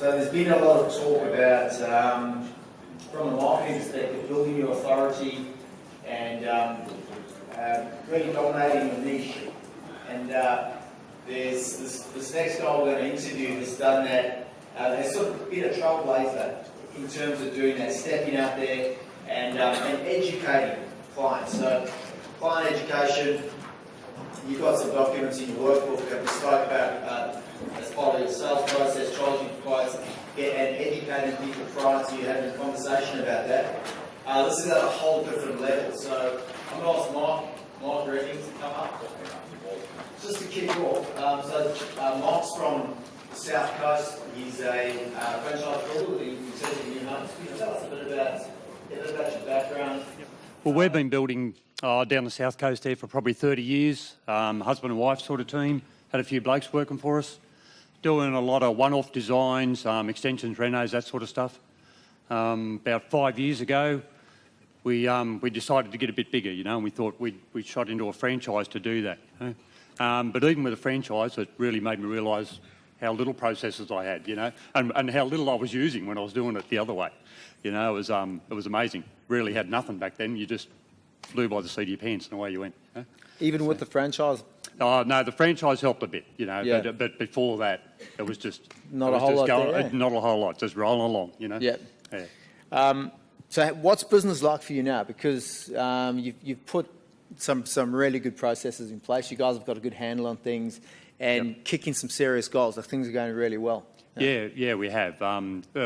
So there's been a lot of talk about, from a marketing perspective, building your authority and really dominating the niche. And there's this next guy we're going to interview has done that. Has sort of been a trailblazer in terms of doing that, stepping out there and educating clients. So client education, you've got some documents in your workbook that we spoke about as part of your sales process, charging for clients, and educating people prior to you having a conversation about that. This is at a whole different level. So I'm going to ask Mark Redding to come up. Just to kick off, Mark's from the South Coast. He's a franchise builder in New Homes. Can you tell us a bit about your background? Well, we've been building down the South Coast there for probably 30 years. Husband and wife sort of team. Had a few blokes working for us. Doing a lot of one-off designs, extensions, renos, that sort of stuff. About 5 years ago, we decided to get a bit bigger, and we thought we'd shot into a franchise to do that. But even with a franchise, it really made me realise how little processes I had, and how little I was using when I was doing it the other way. It was amazing. Really had nothing back then. You just flew by the seat of your pants and away you went. Even with the franchise? No, the franchise helped a bit, yeah. but before that, it was just... Not a whole lot there, Not a whole lot, just rolling along, Yeah. Yeah. So what's business like for you now? Because you've put some really good processes in place. You guys have got a good handle on things and kicking some serious goals. Like things are going really well. Yeah, we have.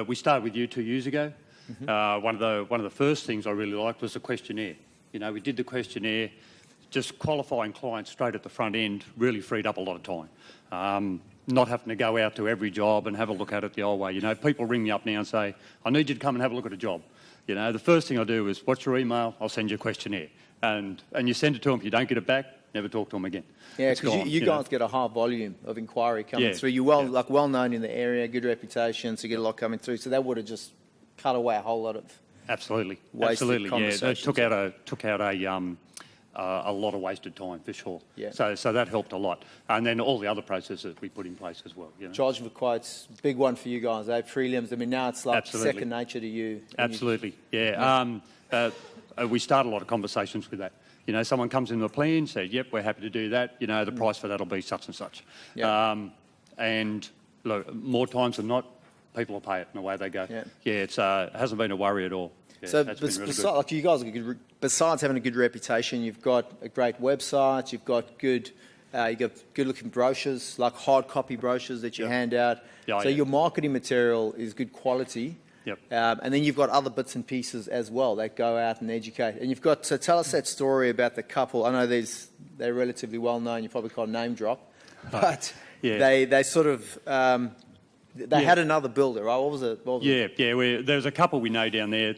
We started with you 2 years ago. Mm-hmm. One of the first things I really liked was the questionnaire. We did the questionnaire. Just qualifying clients straight at the front end really freed up a lot of time. Not having to go out to every job and have a look at it the old way. People ring me up now and say, I need you to come and have a look at a job. The first thing I do is, what's your email? I'll send you a questionnaire. And you send it to them. If you don't get it back, never talk to them again. Yeah, because you guys get a high volume of inquiry coming through. You're well known in the area, good reputation, so you get a lot coming through. So that would have just cut away a whole lot of absolutely. conversations. Yeah, took out a lot of wasted time for sure. Yeah. So that helped a lot, and then all the other processes we put in place as well. Charging for quotes, big one for you guys. Prelims. I mean, now it's like second nature to you. Absolutely. We start a lot of conversations with that. Someone comes in with a plan, says, "Yep, we're happy to do that. The price for that'll be such and such." Yeah. And look, more times than not, people will pay it, and away they go. Yeah, it hasn't been a worry at all. Yeah, so really you guys are good. Besides having a good reputation, you've got a great website. You've got good-looking brochures, like hard copy brochures that you hand out. Your marketing material is good quality. Yep. And then you've got other bits and pieces as well that go out and educate. And you've got, so tell us that story about the couple. I know they're relatively well known. You probably can't name drop, but they sort of. They had another builder, right? What was it? There was a couple we know down there.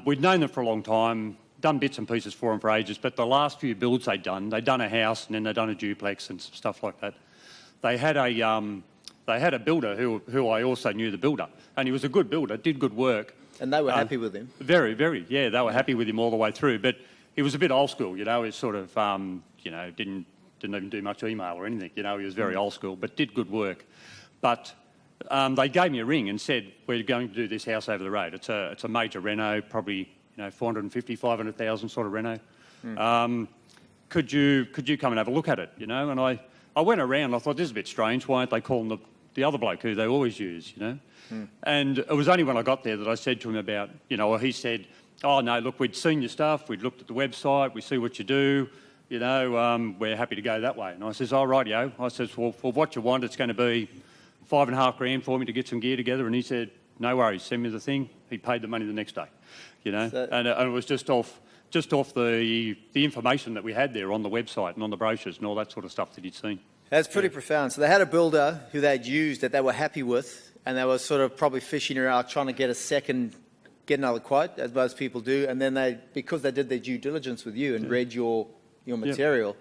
We'd known them for a long time, done bits and pieces for them for ages, but the last few builds they'd done a house and then they'd done a duplex and stuff like that. They had a builder who I also knew the builder, and he was a good builder, did good work. And they were happy with him? Very, very, yeah. They were happy with him all the way through, but he was a bit old school, He sort of, didn't even do much email or anything, He was very old school, but did good work. But they gave me a ring and said, we're going to do this house over the road. It's a major reno, probably 450, 500,000 sort of reno. Could you come and have a look at it? And I went around. I thought, this is a bit strange. Why aren't they calling the other bloke who they always use? And it was only when I got there that I said to him about, or he said, oh no, look, we'd seen your stuff. We'd looked at the website. We see what you do. We're happy to go that way. And I says, all rightio. I says, well, for what you want, it's going to be $5.5 grand for me to get some gear together. And he said, no worries, send me the thing. He paid the money the next day, and it was just off the information that we had there on the website and on the brochures and all that sort of stuff that he'd seen. That's pretty profound. So they had a builder who they'd used that they were happy with, and they were sort of probably fishing around trying to get another quote, as most people do. And then because they did their due diligence with you and read your material,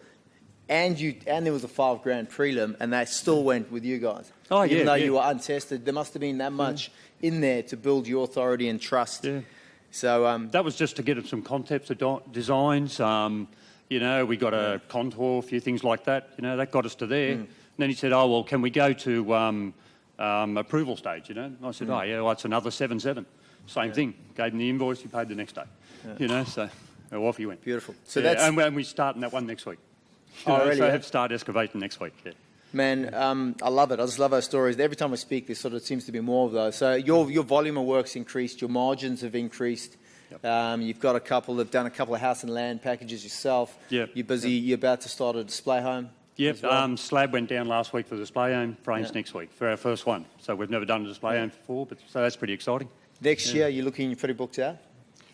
and there was a $5 grand prelim, and they still went with you guys. Even though you were untested, there must have been that much in there to build your authority and trust. Yeah. So that was just to get some concepts of designs. We got a contour, a few things like that. That got us to there. And then he said, oh well, can we go to approval stage, you know. And I said, oh, yeah, well, it's another 7-7. Same thing. Gave him the invoice, he paid the next day. You know, so off he went. Beautiful. So Yeah, that's and we're starting that one next week. Oh, really, So I yeah? have to start excavating next week, yeah. Man, I love it. I just love those stories. Every time we speak, there sort of seems to be more of those. So your volume of work's increased, your margins have increased. Yep. You've got have done a couple of house and land packages yourself. Yep. You're busy. You're about to start a display home. Yep, as well. slab went down last week for the display home, frames next week for our first one. So we've never done a display home before, but so that's pretty exciting. Next year, you're pretty booked out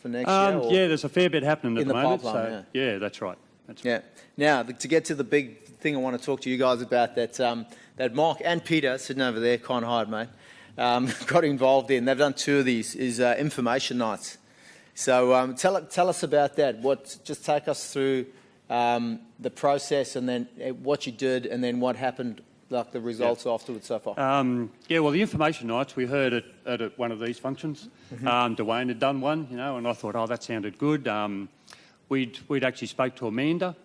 for next year? Or? Yeah, there's a fair bit happening at In the the moment. pipeline, So yeah, that's right. That's Yeah. Now, to get to the big thing I want to talk to you guys about that Mark and Peter, sitting over there, kind hard, mate, got involved in. They've done 2 of these, is information nights. So tell us about that. Just take us through the process and then what you did and then what happened, like the results afterwards so far. Yeah, well, the information nights, we heard it at one of these functions. Dwayne had done one, you know, and I thought, oh, that sounded good. We'd actually spoke to Amanda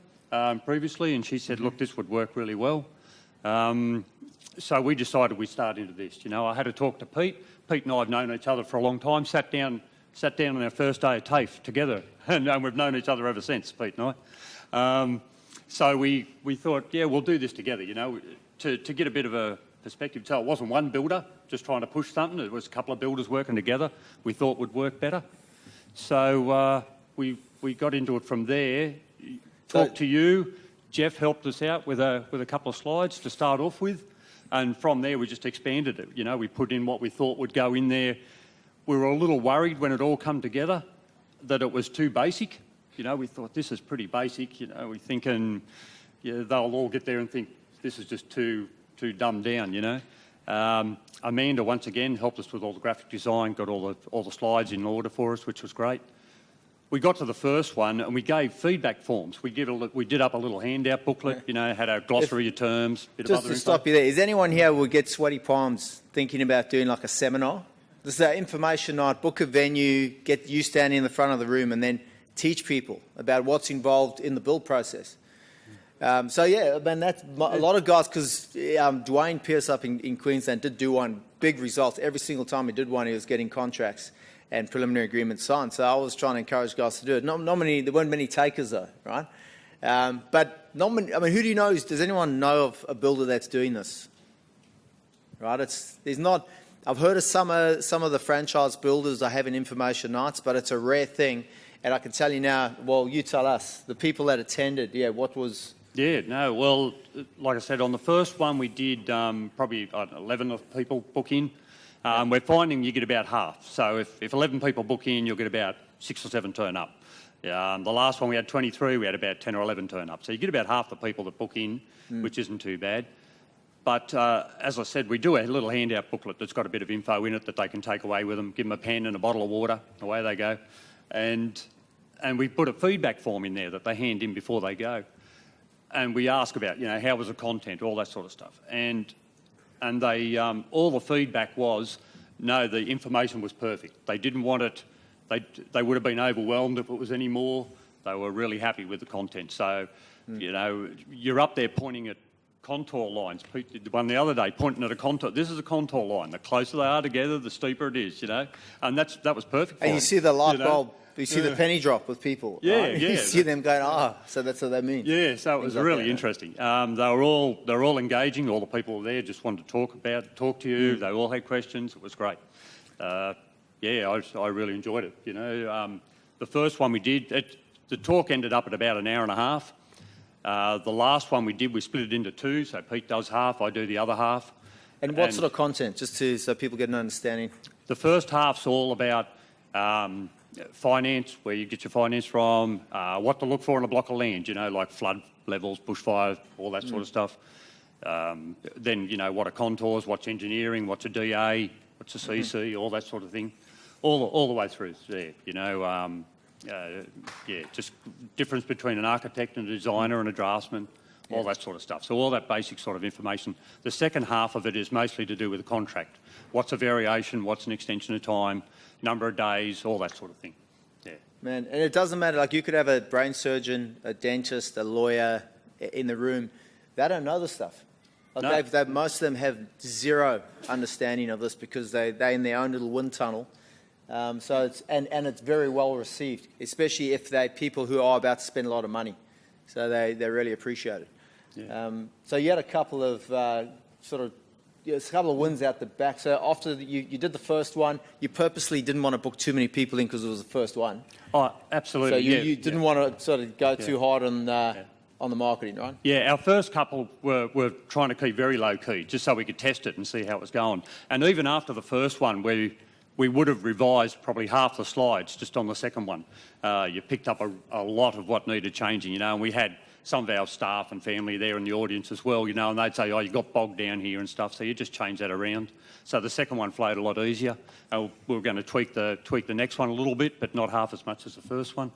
previously, and she said, look, this would work really well. So we decided we'd start into this. You know, I had to talk to Pete. Pete and I have known each other for a long time, sat down on our first day of TAFE together, and we've known each other ever since, Pete and I. So we thought, yeah, we'll do this together, you know, to get a bit of a perspective. So it wasn't one builder just trying to push something. It was a couple of builders working together we thought would work better. So we got into it from there. Talked to you. Jeff helped us out with a couple of slides to start off with. And from there, we just expanded it. You know, we put in what we thought would go in there. We were a little worried when it all come together that it was too basic. You know, we thought this is pretty basic. You know, we're thinking they'll all get there and think this is just too dumbed down, you know. Amanda, once again, helped us with all the graphic design, got all the slides in order for us, which was great. We got to the first one and we gave feedback forms. We did up a little handout booklet, you know, had a glossary of terms, bit of Just other to info. stop you there, is anyone here who would get sweaty palms thinking about doing like a seminar? This is an information night, book a venue, get you standing in the front of the room and then teach people about what's involved in the build process. So yeah, man, that's a lot of guys, because Dwayne Pierce up in Queensland did do one, big results. Every single time he did one, he was getting contracts and preliminary agreements signed. So I was trying to encourage guys to do it. There weren't many takers though, right? But not many, I mean, who do you know? Does anyone know of a builder that's doing this? Right? I've heard of some of the franchise builders are having information nights, but it's a rare thing. And I can tell you now, well, you tell us, the people that attended, what was... Yeah, no, well, like I said, on the first one we did probably 11 of people book in. We're finding you get about half. So if 11 people book in, you'll get about 6 or 7 turn up. The last one we had 23, we had about 10 or 11 turn up. So you get about half the people that book in, which isn't too bad. But as I said, we do a little handout booklet that's got a bit of info in it that they can take away with them, give them a pen and a bottle of water, away they go. And we put a feedback form in there that they hand in before they go. And we ask about, you know, how was the content, all that sort of stuff. And they, all the feedback was, no, the information was perfect. They didn't want it, they would have been overwhelmed if it was any more. They were really happy with the content. So, you know, you're up there pointing at contour lines. Pete did one the other day, pointing at a contour. This is a contour line. The closer they are together, the steeper it is, you know. And that was perfect for And you them, see the light you know. bulb, you see the penny drop with people. Yeah, right? yeah. You see them going, so that's what that means. Yeah, so it was Things like really that. interesting. They were all engaging. All the people there just wanted to talk to you. They all had questions. It was great. I really enjoyed it. You know, the first one we did, the talk ended up at about an hour and a half. The last one we did, we split it into 2. So Pete does half, I do the other half. And what sort of content, just so people get an understanding? The first half's all about finance, where you get your finance from, what to look for in a block of land, you know, like flood levels, bushfire, all that sort of stuff. Then, you know, what are contours, what's engineering, what's a DA, what's a CC, all that sort of thing. All the way through there, you know. Just difference between an architect and a designer and a draftsman, all that sort of stuff. So all that basic sort of information. The second half of it is mostly to do with the contract. What's a variation, what's an extension of time, number of days, all that sort of thing. Yeah. Man, and it doesn't matter, like you could have a brain surgeon, a dentist, a lawyer in the room. They don't know the stuff. Like No. most of them have zero understanding of this because they're in their own little wind tunnel. So it's very well received, especially if they're people who are about to spend a lot of money. So they really appreciate it. Yeah. So you had a couple of a couple of wins out the back. So after you did the first one, you purposely didn't want to book too many people in because it was the first one. Oh, absolutely. So yeah, you didn't want to sort of go too hard on the marketing, right? Yeah, our first couple were trying to keep very low key, just so we could test it and see how it was going. And even after the first one, we would have revised probably half the slides just on the second one. You picked up a lot of what needed changing, and we had some of our staff and family there in the audience as well, and they'd say, oh, you got bogged down here and stuff, so you just change that around. So the second one flowed a lot easier. We were going to tweak the next one a little bit, but not half as much as the first one.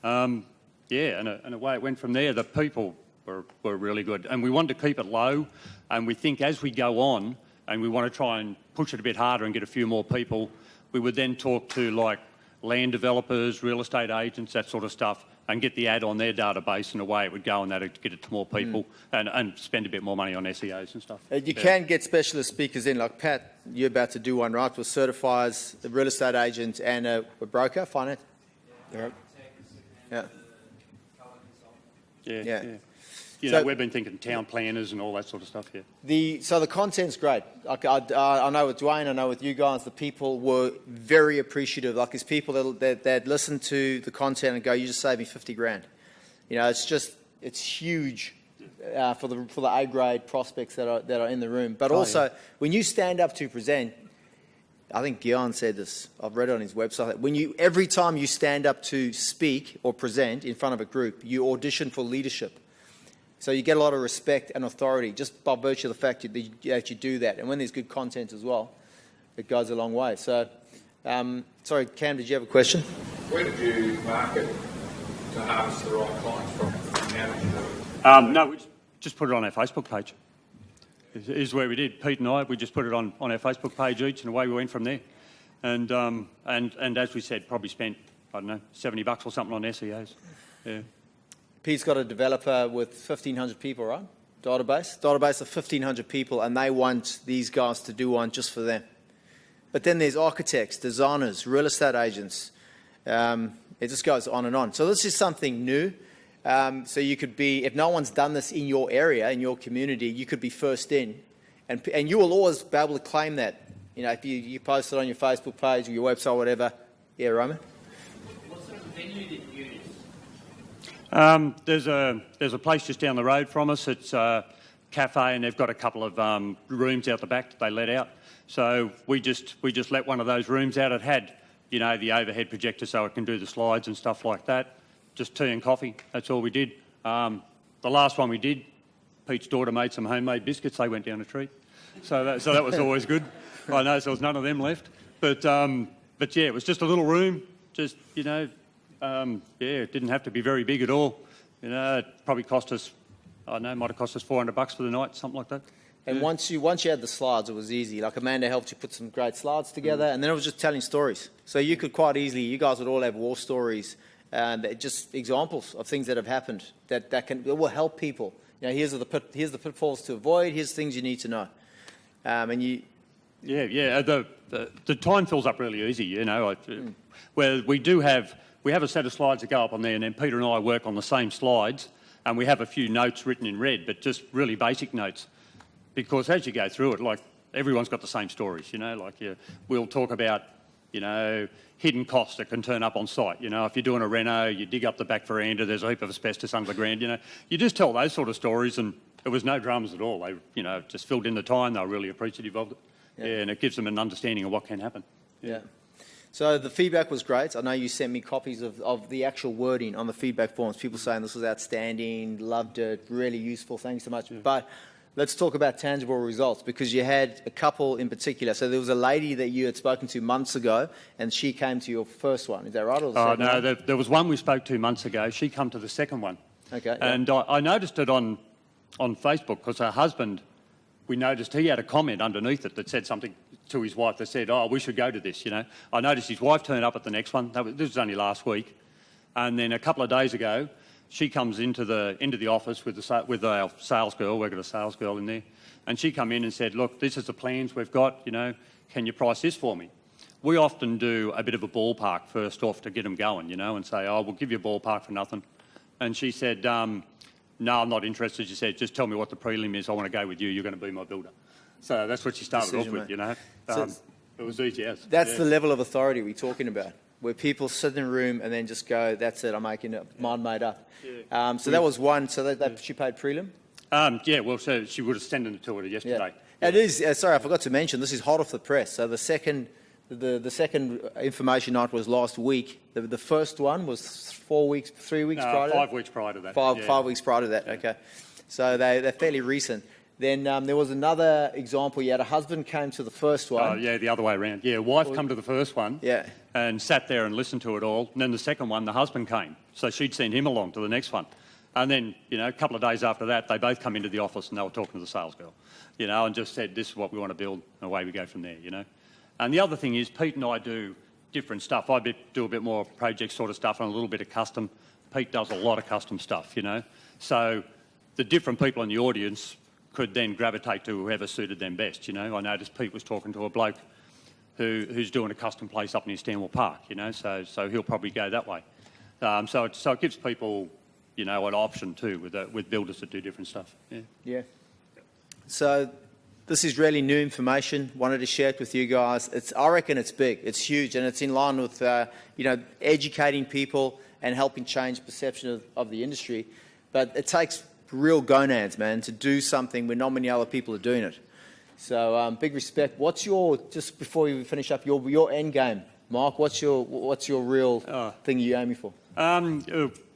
And away it went from there. The people were really good. And we wanted to keep it low, and we think as we go on, and we want to try and push it a bit harder and get a few more people, we would then talk to like land developers, real estate agents, that sort of stuff, and get the ad on their database, and away it would go, and that'd get it to more people and spend a bit more money on SEOs and stuff. You can get specialist speakers in, like Pat, you're about to do one, right, with certifiers, a real estate agent and a broker, finance? Yeah. Yeah. So- We've been thinking town planners and all that sort of stuff, yeah. So the content's great. Like I know with Dwayne, I know with you guys, the people were very appreciative. Like there's people that listen to the content and go, "You just saved me $50,000." It's huge for the A grade prospects that are in the room. But also when you stand up to present, I think Guion said this. I've read it on his website. Every time you stand up to speak or present in front of a group, you audition for leadership. So you get a lot of respect and authority just by virtue of the fact that you do that. And when there's good content as well, it goes a long way. So, sorry, Cam, did you have a question? Where did you market to harvest the right clients from? How did you do it? No, we just put it on our Facebook page. Is where we did. Pete and I, we just put it on our Facebook page each, and away we went from there. And as we said, probably spent, I don't know, $70 or something on SEOs. Yeah. Pete's got a developer with 1,500 people, right? Database of 1,500 people, and they want these guys to do one just for them. But then there's architects, designers, real estate agents. It just goes on and on. So this is something new. So you could be, if no one's done this in your area, in your community, you could be first in. And you will always be able to claim that. If you post it on your Facebook page or your website or whatever. Yeah, Roman? What sort of venue did you use? There's a place just down the road from us. It's a cafe, and they've got a couple of rooms out the back that they let out. So we just let one of those rooms out. It had, the overhead projector so it can do the slides and stuff like that. Just tea and coffee. That's all we did. The last one we did, Pete's daughter made some homemade biscuits. They went down a treat. So that was always good. I know, so there was none of them left. But yeah, it was just a little room. Just it didn't have to be very big at all. It probably cost us, I don't know, might have cost us $400 for the night, something like that. And once you had the slides, it was easy. Like Amanda helped you put some great slides together, and then it was just telling stories. So you could quite easily, you guys would all have war stories, just examples of things that have happened that will help people. Here's the pitfalls to avoid. Here's things you need to know. The time fills up really easy. Where we have a set of slides that go up on there, and then Peter and I work on the same slides, and we have a few notes written in red, but just really basic notes. Because as you go through it, like, everyone's got the same stories, we'll talk about, hidden costs that can turn up on site. If you're doing a reno, you dig up the back veranda, there's a heap of asbestos under the ground, You just tell those sort of stories, and it was no dramas at all. They, just filled in the time. They were really appreciative of it. Yeah, and it gives them an understanding of what can happen. Yeah. So the feedback was great. I know you sent me copies of the actual wording on the feedback forms. People saying this was outstanding, loved it, really useful, thanks so much. Yeah. But let's talk about tangible results, because you had a couple in particular. So there was a lady that you had spoken to months ago, and she came to your first one. Is that right? Or the no, there was one we spoke to months ago. She come to the second one. Okay. And yeah. I noticed it on Facebook because her husband, we noticed he had a comment underneath it that said something to his wife that said, "Oh, we should go to this." I noticed his wife turned up at the next one. This was only last week. And then a couple of days ago, she comes into the office with our sales girl. We've got a sales girl in there, and she come in and said, "Look, this is the plans we've got. You know, can you price this for me?" We often do a bit of a ballpark first off to get them going, you know, and say, "Oh, we'll give you a ballpark for nothing." And she said, "No, I'm not interested." She said, "Just tell me what the prelim is. I want to go with you. You're going to be my builder." So that's what she started off with, you know. So it was easy as. That's the level of authority we're talking about, where people sit in a room and then just go, "That's it, I'm making it, mine made up." Yeah. So that was one. So she paid prelim? Yeah, well, so she would have sent it to her yesterday. Yeah. It is, sorry, I forgot to mention, this is hot off the press. So the second information night was last week. The first one was 4 weeks, 3 weeks prior to that? 5 weeks prior to that. Five weeks prior to that, okay. So they're fairly recent. Then there was another example. You had a husband came to the first one. Oh, yeah, the other way around. Yeah, wife come to the first one and sat there and listened to it all. And then the second one, the husband came. So she'd send him along to the next one. And then, you know, a couple of days after that, they both come into the office and they were talking to the sales girl, you know, and just said, "This is what we want to build," and away we go from there, you know. And the other thing is, Pete and I do different stuff. I do a bit more project sort of stuff and a little bit of custom. Pete does a lot of custom stuff, you know. So the different people in the audience could then gravitate to whoever suited them best, you know. I noticed Pete was talking to a bloke who's doing a custom place up near Stanwell Park, you know, so he'll probably go that way. So it gives people, you know, an option too with builders that do different stuff. Yeah. So this is really new information. Wanted to share it with you guys. I reckon it's big. It's huge, and it's in line with you know, educating people and helping change perception of the industry. But it takes real gonads, man, to do something when not many other people are doing it. So big respect. What's your, just before we finish up, your end game, Mark? What's your real thing you're aiming for?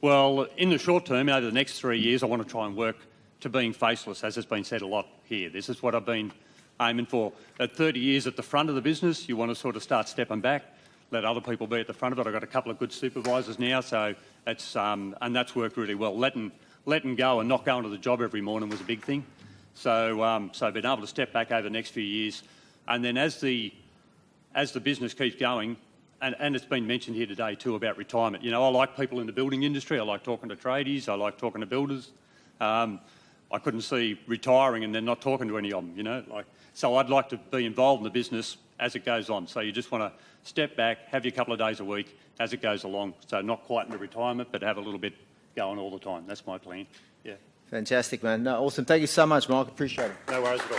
Well, in the short term, over the next 3 years, I want to try and work to being faceless, as has been said a lot here. This is what I've been aiming for. At 30 years at the front of the business, you want to sort of start stepping back, let other people be at the front of it. I've got a couple of good supervisors now, so it's and that's worked really well. Letting go and not going to the job every morning was a big thing. So being able to step back over the next few years, and then as the business keeps going, and it's been mentioned here today too about retirement. You know, I like people in the building industry. I like talking to tradies. I like talking to builders. I couldn't see retiring and then not talking to any of them, you know. So I'd like to be involved in the business as it goes on. So you just want to step back, have your couple of days a week as it goes along. So not quite into retirement, but have a little bit going all the time. That's my plan. Yeah. Fantastic, man. No, awesome. Thank you so much, Mark. Appreciate it. No worries at all.